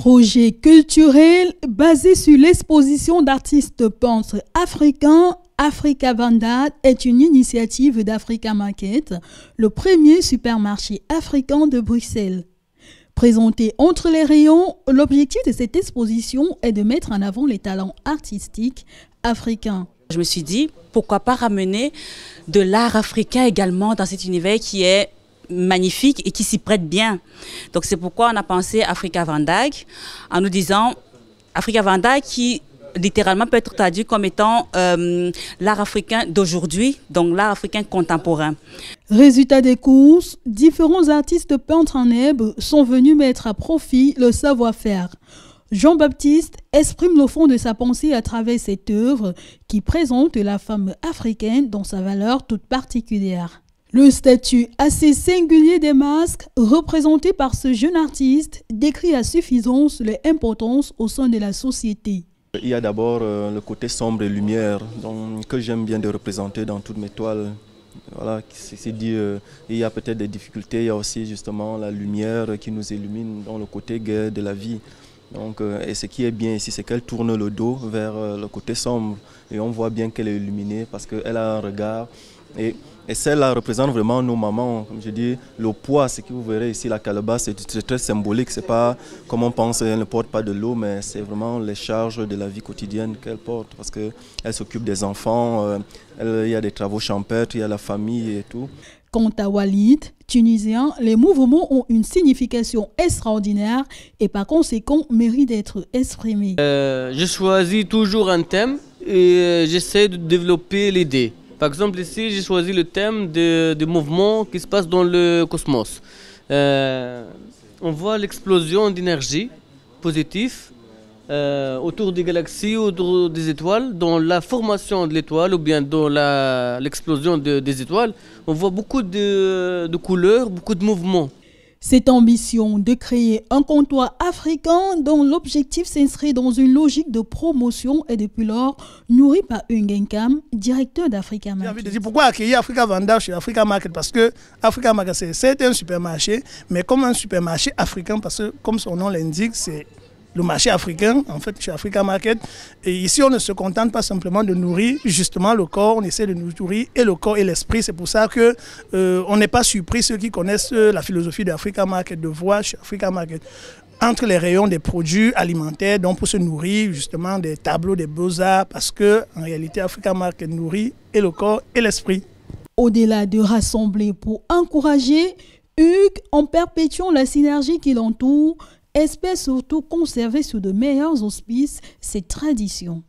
Projet culturel basé sur l'exposition d'artistes peintres africains, Africa Vanguard est une initiative d'Africa Market, le premier supermarché africain de Bruxelles. Présenté entre les rayons, l'objectif de cette exposition est de mettre en avant les talents artistiques africains. Je me suis dit, pourquoi pas ramener de l'art africain également dans cet univers qui est magnifique et qui s'y prête bien. Donc c'est pourquoi on a pensé Africa Vanguard en nous disant Africa Vanguard qui littéralement peut être traduit comme étant l'art africain d'aujourd'hui, donc l'art africain contemporain. Résultat des courses, différents artistes peintres en herbe sont venus mettre à profit le savoir-faire. Jean-Baptiste exprime le fond de sa pensée à travers cette œuvre qui présente la femme africaine dans sa valeur toute particulière. Le statut assez singulier des masques, représenté par ce jeune artiste, décrit à suffisance leur importance au sein de la société. Il y a d'abord le côté sombre et lumière que j'aime bien de représenter dans toutes mes toiles. Voilà, c'est dit, il y a peut-être des difficultés, il y a aussi justement la lumière qui nous illumine dans le côté gai de la vie. Donc, et ce qui est bien ici, c'est qu'elle tourne le dos vers le côté sombre et on voit bien qu'elle est illuminée parce qu'elle a un regard. Et celle-là représente vraiment nos mamans. Comme je dis, le poids, ce que vous verrez ici, la calebasse, c'est très symbolique. C'est pas comme on pense, elle ne porte pas de l'eau, mais c'est vraiment les charges de la vie quotidienne qu'elle porte. Parce qu'elle s'occupe des enfants, il y a des travaux champêtres, il y a la famille et tout. Quant à Walid, tunisien, les mouvements ont une signification extraordinaire et par conséquent méritent d'être exprimés. Je choisis toujours un thème et j'essaie de développer l'idée. Par exemple, ici, j'ai choisi le thème des mouvements qui se passent dans le cosmos. On voit l'explosion d'énergie positive autour des galaxies, autour des étoiles. Dans la formation de l'étoile ou bien dans l'explosion des étoiles, on voit beaucoup de couleurs, beaucoup de mouvements. Cette ambition de créer un comptoir africain dont l'objectif s'inscrit dans une logique de promotion est depuis lors nourri par Ungenkam, directeur d'Africa Market. J'ai envie de dire pourquoi accueillir Africa Vanguard chez Africa Market, parce que Africa Market c'est un supermarché, mais comme un supermarché africain, parce que comme son nom l'indique, c'est le marché africain, en fait, chez Africa Market. Et ici, on ne se contente pas simplement de nourrir justement le corps, on essaie de nourrir et le corps et l'esprit. C'est pour ça que on n'est pas surpris, ceux qui connaissent la philosophie d'Africa Market, de voir chez Africa Market, entre les rayons des produits alimentaires, donc pour se nourrir justement des tableaux, des beaux-arts, parce que en réalité, Africa Market nourrit et le corps et l'esprit. Au-delà de rassembler pour encourager, Hugues, en perpétuant la synergie qui l'entoure, espère surtout conserver sous de meilleurs auspices cette tradition.